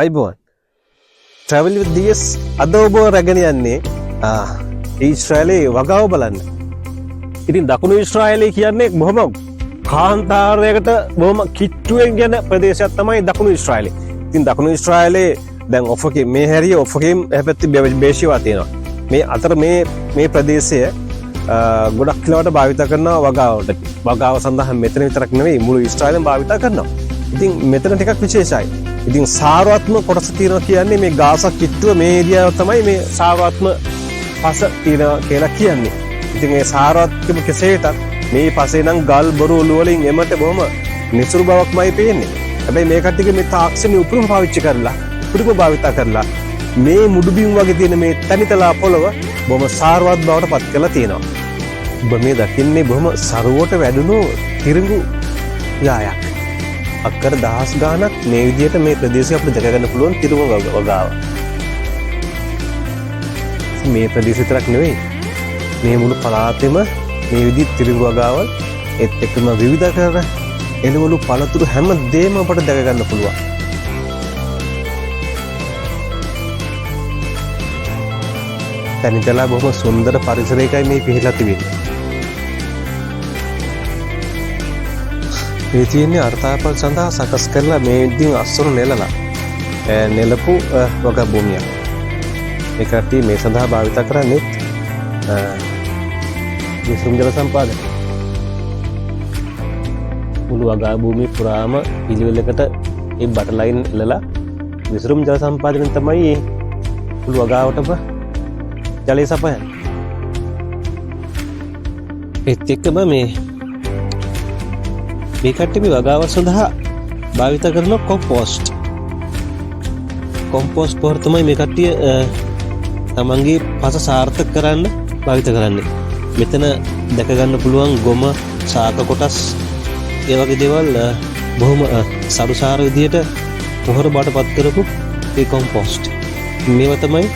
අයිබෝන් travel විත් DS අද ඔබ රැගෙන යන්නේ ඊශ්‍රායලයේ වගාව බලන්න. ඉතින් දකුණු ඊශ්‍රායලය කියන්නේ බොහොම කාන්තාරයකට බොහොම කිට්ටුවෙන් යන ප්‍රදේශයක් තමයි දකුණු ඊශ්‍රායලය. ඉතින් දකුණු ඊශ්‍රායලයේ දැන් ඔෆකේ මේ හැරිය ඔෆකේම් හැපැත්ති බේෂිවා තියෙනවා. මේ අතර මේ ප්‍රදේශය ගොඩක් කිලවට භාවිත කරනවා වගාවට. වගාව සඳහා මෙතන විතරක් නෙවෙයි මුළු ඊශ්‍රායලෙම භාවිත කරනවා. ඉතින් මෙතන ටිකක් විශේෂයි. ඉතින් සාරවත්ම කොටස තියෙනවා කියන්නේ මේ ගාසා කිට්ටුව මේ ඒරියාව තමයි මේ සාරවත්ම පස තියෙනවා කියලා කියන්නේ. ඉතින් මේ සාරවත්කම කෙසේටත් මේ පසේ නම් ගල් බොරු ඔලු වලින් එමට බොහොම නිසුරු බවක්මයි පේන්නේ. හැබැයි මේ කට්ටියගේ මේ තාක්ෂණික උපුරුම පාවිච්චි කරලා උපුරුම භාවිත කරලා මේ මුඩුබිම් වගේ තියෙන මේ තනිතලා පොළව බොහොම සාරවත් බවට පත් කරලා තියෙනවා. ඔබ මේ දකින්නේ බොහොම සරුවට වැඩුණු තිරිඟු යායක්. අක්කර දහස් ගානක් මේ විදිහට මේ ප්‍රදේශය අපිට දැක ගන්න පුළුවන් තිරිඟු වගාව. මේ ප්‍රදේශය විතරක් නෙවෙයි මේ මුළු පළාතෙම මේ විදිහට තිරිඟු වගාවල් ඒත් එක්කම විවිධ කර එළවලු පළතුරු හැම දෙයක්ම අපට දැක ගන්න පුළුවන්. තනිතලා බොහොම සුන්දර පරිසරයකයි මේ පිහිටලා තිබෙන්නේ. මේ තියෙන්නේ අර්ථාපල් සඳහා සකස් කරලා මේ විදිහින් අස්වරු නෙලපු වගා භූමියක්. ඒ කට්ටිය මේ සඳහා භාවිත කරන්නේ විසුම් ජල සම්පාදනය. මුළු වගා භූමිය පුරාම පිළිවෙලකට ඒ බට ලයින් එලලා විසුම් ජල සම්පාදනයෙන් තමයි මුළු වගාවටම ජලය සපයන්නේ. ඒත් එක්කම මේ කට්ටිය මේ වගාව සඳහා භාවිත කරන කොම්පෝස්ට් පොහොර තමයි මේ කට්ටිය තමන්ගේ පස සාර්ථක කරන්න භාවිත කරන්නේ. මෙතන දැක ගන්න පුළුවන් ගොම ශාක කොටස් ඒ වගේ දේවල් බොහොම සරුසාර විදියට පොහොර බවට පත් කරපු ඒ කොම්පෝස්ට්. මේවා තමයි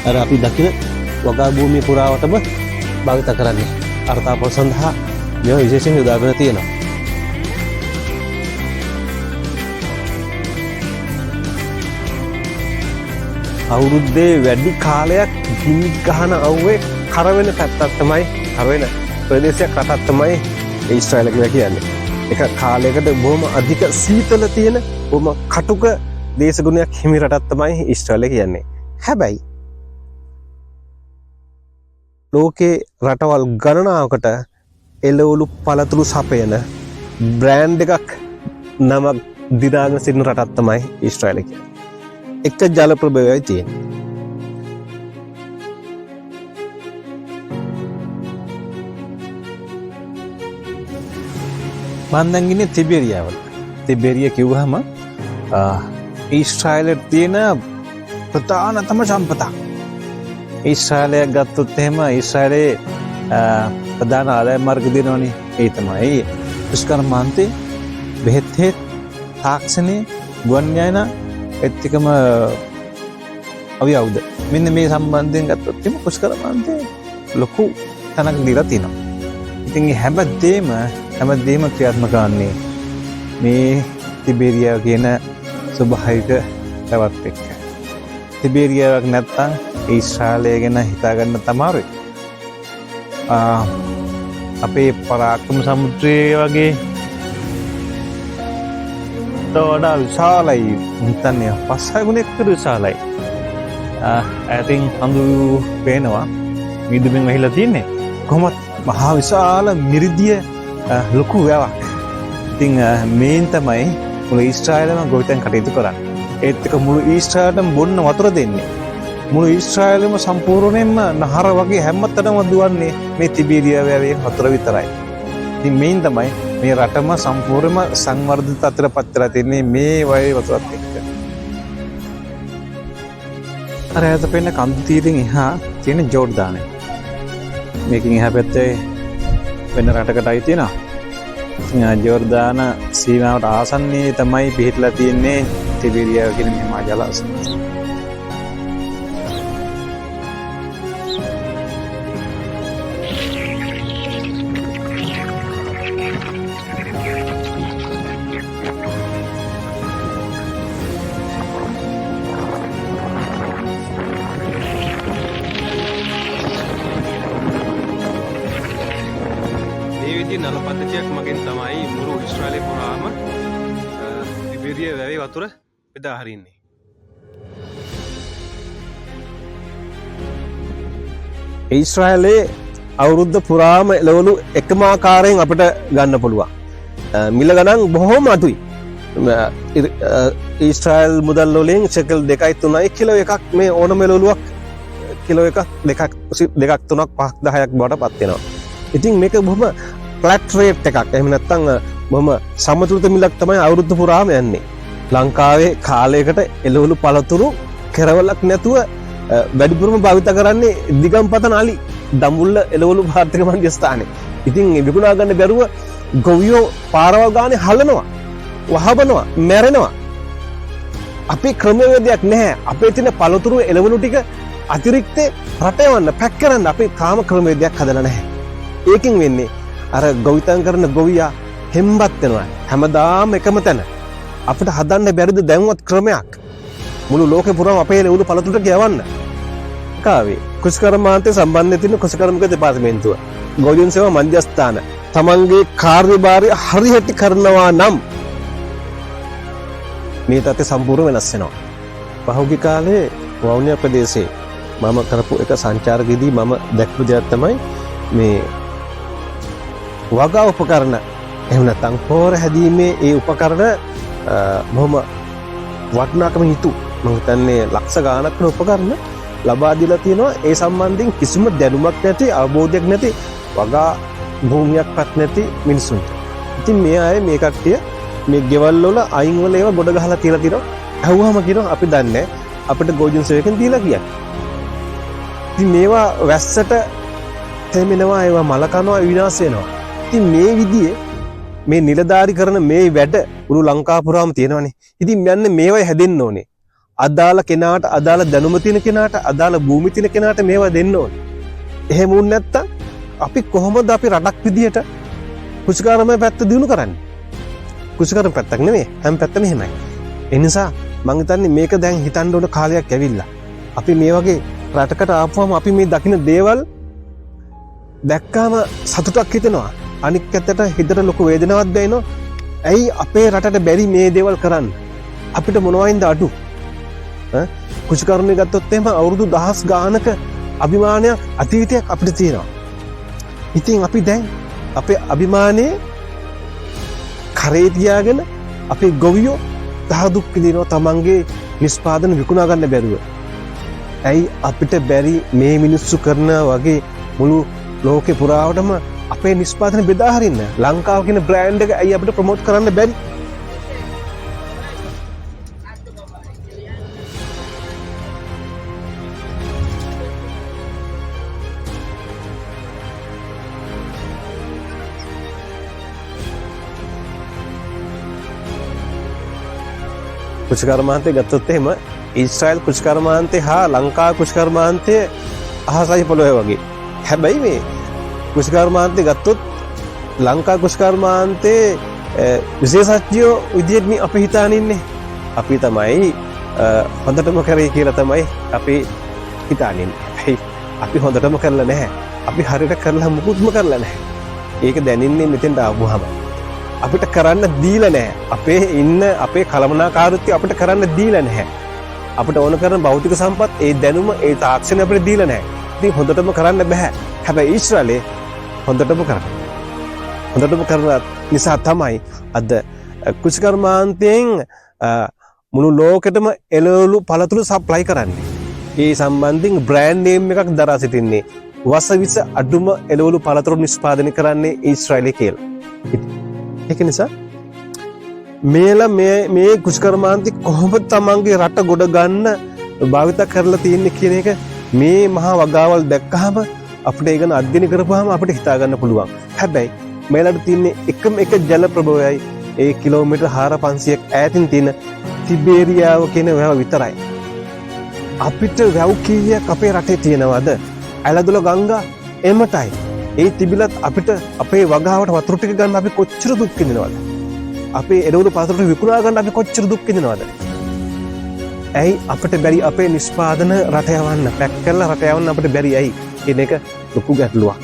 අර අපි දකින වගා භූමිය පුරාවටම භාවිත කරන්නේ. අර්ථාපල් සඳහා මේවා විශේෂයෙන් යොදාගෙන තියෙනවා. අවුරුද්දේ වැඩි කාලයක් ගිනි ගහන අවුවේ කරවෙන පැත්තක් තමයි කරවෙන ප්‍රදේශයක් රටක් තමයි ඊශ්‍රායල කියලා කියන්නේ. ඒක කාලයකට බොහොම අධික සීතල තියෙන බොහොම කටුක දේශගුණයක් හිමි රටක් තමයි ඊශ්‍රායල කියන්නේ. හැබැයි ලෝකේ රටවල් ගණනාවකට එළවලු පළතුරු සපයන බ්‍රෑන්ඩ් එකක් නමක් දිනාගෙන සිටින රටක් තමයි ඊශ්‍රායල කියන්නේ. එක ජල ප්‍රභවයයි තියෙන්නේ. මම දැන් ඉන්නේ තිබෙරියාවල. තිබෙරිය කිව්වහම ඊශ්‍රායලයේ තියෙන ප්‍රධානතම සම්පතක්. ඊශ්‍රායලය ගත්තොත් එහෙම ඊශ්‍රායලයේ ප්‍රධාන ආදාය මාර්ග දෙනවනේ. ඒ තමයි දුෂ්කර්මාන්තේ, බෙහෙත් තාක්ෂණය, ගුවන් යානා එත්තිකම අවියවුද. මෙන්න මේ සම්බන්ධයෙන් ගත්තොත් එහෙම දුෂ්කර්මාන්තේ ලොකු තැනක් දීලා තියෙනවා. ඉතින් හැමදේම ක්‍රියාත්මක වන්නේ මේ තිබෙරියාව කියන ස්වභාවික තවත් එක්ක. තිබෙරියාවක් නැත්තම් ඊශ්‍රායලය ගැන හිතාගන්න තමාරුයි. අපේ පරාක්‍රම සමුද්‍රය වගේ වඩා විශාලයි. හිතන්නේ 5-6 ගුණයක් විශාලයි. ඇතින් හඳු පේනවා මිදුමින් වැහිලා තියෙන්නේ. කොහොමත් මහා විශාල මිරිදිය ලොකු වැවක්. ඉතින් මේන් තමයි මුළු ඊශ්‍රායලම ගොවිතැන් කටයුතු කරන්නේ. ඒත් එක මුළු ඊශ්‍රායලටම බොන්න වතුර දෙන්නේ. මුළු ඊශ්‍රායලෙම සම්පූර්ණයෙන්ම නහර වගේ හැමතැනම දුවන්නේ මේ තිබෙරියා වැවේ වතුර විතරයි. ඉතින් මේන් තමයි මේ රටම සම්පූර්ණයෙන්ම සංවර්ධිත තත්ත්වයකට පත් වෙලා තින්නේ මේ වගේ වතුරත් එක්ක. අර ඈත පෙන්න කඳු තීරෙන් එහා තියෙන ජෝර්දානය. මේකෙන් එහා පැත්තේ වෙන රටකට අයිති තියෙනවා. ජෝර්දාන සීමාවට ආසන්නයේ තමයි පිහිටලා තියෙන්නේ තිබෙරියා කියන මේ මහා ජලාශය. විදිය වැවේ වතුර බෙදා හරින්නේ. ඊශ්‍රායලයේ අවුරුද්ද පුරාම එළවලු එකම ආකාරයෙන් අපිට ගන්න පුළුවන්. මිල ගණන් බොහොම අඩුයි. ඊශ්‍රායල් මුදල් වලින් ෂෙකල් 2යි 3යි කිලෝ එකක් මේ ඕනම එළවලුවක් කිලෝ එකක් දෙකක් 3ක් 5ක් 10ක් බවට පත් වෙනවා. ඉතින් මේක බොහොම ෆ්ලැට් රේට් එකක්. එහෙම නැත්නම් බොහොම සමතුලිත මිලක් තමයි අවුරුද්ද පුරාම යන්නේ. ලංකාවේ කාලයකට එළවලු පළතුරු කෙරවලක් නැතුව වැඩිපුරම භාවිත කරන්නේ දිගම්පතන අලි දඹුල්ල එළවලු භාර්තික මධ්‍යස්ථානයේ. ඉතින් විකුණා ගන්න බැරුව ගොවියෝ පාරවල් ගානේ හලනවා, වහබනවා, මැරෙනවා. අපේ ක්‍රමවේදයක් නැහැ. අපේ තියෙන පළතුරු එළවලු ටික අතිරික්ත රට යවන්න, පැක් කරන්න අපේ කාම ක්‍රමවේදයක් හදලා නැහැ. ඒකෙන් වෙන්නේ අර ගොවිතැන් කරන ගොවියා හෙම්බත් වෙනවා. හැමදාම එකම තැන. අපිට හදන්න බැරිද දැන්වත් ක්‍රමයක්? මුළු ලෝකේ පුරාම අපේ එළවලු පළතුරු ටික යවන්න. කාවේ කුෂ්කර්මාන්තේ සම්බන්ධ තියෙන කුෂ්කර්මික දෙපාර්තමේන්තුව ගොවියන් සේවා මධ්‍යස්ථාන තමන්ගේ කාර්යභාරය හරියට කරනවා නම් මේ තත්ත්වය සම්පූර්ණ වෙනස් වෙනවා. පහුගිය කාලේ වවුනියා ප්‍රදේශයේ මම කරපු එක සංචාරකෙදී මම දැක්පු දෙයක් තමයි මේ වගා උපකරණ එහෙම නැත්නම් පෝර හැදීමේ ඒ උපකරණ බොහොම වටිනාකම හිතු මම හිතන්නේ ලක්ෂ ගාණක් වන උපකරණ ලබා දීලා තියෙනවා. ඒ සම්බන්ධයෙන් කිසිම දැනුමක් නැති, අවබෝධයක් නැති, වගා භූමියක්වත් නැති මිනිසුන්ට. ඉතින් මේ අය මේ කට්ටිය මේ ගෙවල් වල අයින් වල ඒවා ගොඩ ගහලා තියලා තියෙනවා. ඇහුවාම කියනවා අපි දන්නේ අපිට ගෝජන් සේවකෙන් දීලා කියන්නේ. ඉතින් මේවා වැස්සට තෙමෙනවා, ඒවා මල කනවා, විනාශ වෙනවා. ඉතින් මේ විදිහේ මේ නිලධාරී කරන මේ වැඩ උණු ලංකා පුරාම තියෙනවානේ. ඉතින් යන්නේ මේවයි හැදෙන්න ඕනේ. අදාළ කෙනාට, අදාළ දැනුම තියෙන කෙනාට, අදාළ භූමි තියෙන කෙනාට මේවා දෙන්න ඕනේ. එහෙම වුණ නැත්තම් අපි කොහොමද අපි රටක් විදියට කුෂිකාරමය පැත්ත දිනු කරන්නේ? කුෂිකාරම පැත්තක් නෙමෙයි, හැම පැත්තම එහෙමයි. ඒ නිසා මම හිතන්නේ මේක දැන් හිතන්න ඕන කාලයක් ඇවිල්ලා. අපි මේ වගේ රටකට ආපුවම අපි මේ දකින්න දේවල් දැක්කාම සතුටක් හිතෙනවා. අනික් පැත්තට හිතට ලොකු වේදනාවක් දැනෙනවා. ඇයි අපේ රටට බැරි මේ දේවල් කරන්න? අපිට මොනවයින්ද අඩු? කුෂිකර්මය ගත්තොත් එහෙම අවුරුදු දහස් ගානක අභිමානයක්, අතීතයක් අපිට තියෙනවා. ඉතින් අපි දැන් අපේ අභිමානයේ කරේ තියාගෙන අපේ ගොවියෝ දහ දුක් විඳිනවා තමන්ගේ නිෂ්පාදන විකුණා ගන්න බැරුව. ඇයි අපිට බැරි මේ මිනිස්සු කරන වගේ මුළු ලෝකේ පුරාවටම අපේ නිෂ්පාදන බෙදා හරින්න? ලංකාව කියන බ්‍රෑන්ඩ් එක ඇයි අපිට ප්‍රොමෝට් කරන්න බැරි? කුෂිකර්මාන්තය ගත්තොත් එහෙම ඊශ්‍රායල් කුෂිකර්මාන්තය හා ලංකා කුෂිකර්මාන්තය අහසයි පොළොවේ වගේ. හැබැයි මේ කුෂිකර්මාන්තය ගත්තොත් ලංකා කුෂිකර්මාන්තයේ විශේෂඥයෝ විදියට මේ අපි හිතාන ඉන්නේ. අපි තමයි හොඳටම කරේ කියලා තමයි අපි හිතාන ඉන්නේ. අපි හොඳටම කරලා නැහැ. අපි හරියට කරලා මුකුත්ම කරලා නැහැ. ඒක දැනෙන්නේ මෙතෙන්ට ආවම. අපිට කරන්න දීලා නැහැ. අපේ කළමනාකාරීත්වය අපිට කරන්න දීලා නැහැ. අපිට ඕන කරන භෞතික සම්පත්, ඒ දැනුම, ඒ තාක්ෂණය අපිට දීලා නැහැ. ඉතින් හොඳටම කරන්න බෑ. හැබැයි ඊශ්‍රායලේ හොඳටම කරනවා. හොඳටම කරන නිසා තමයි අද කුෂිකර්මාන්තයෙන් මුළු ලෝකෙටම එළවලු පළතුරු සප්ලයි කරන්නේ. ඒ සම්බන්ධයෙන් බ්‍රෑන්ඩ් නේම් එකක් දරා සිටින්නේ. වසවිස අඩුම එළවලු පළතුරු නිෂ්පාදනය කරන්නේ ඊශ්‍රායලයේ කියලා. ඒක නිසා මේ කුෂිකර්මාන්තය කොහොමද තමන්ගේ රට ගොඩ ගන්න භාවිත කරලා තියෙන්නේ කියන එක මේ මහා වගාවල් දැක්කහම අපිට ඒක ගැන අධ්‍යයනය කරපුවාම අපිට හිතා ගන්න පුළුවන්. හැබැයි මේලට තියෙන්නේ එකම එක ජල ප්‍රභවයයි ඒ කිලෝමීටර් 4500ක් ඈතින් තියෙන තිබේරියාව කියන වැව විතරයි. අපිට වැව් කීයක් අපේ රටේ තියෙනවද? ඇලදොල ගංගා එමටයි. ඒ තිබිලත් අපිට අපේ වගාවට වතුර ටික ගන්න අපි කොච්චර දුක් විඳිනවද? අපේ එළවලු පළතුරු විකුණා ගන්න අපි කොච්චර දුක් විඳිනවද? ඇයි අපිට බැරි අපේ නිෂ්පාදන රට යවන්න, පැක් කරලා රට යවන්න අපිට බැරි ඇයි කියන එක ලොකු ගැටලුවක්.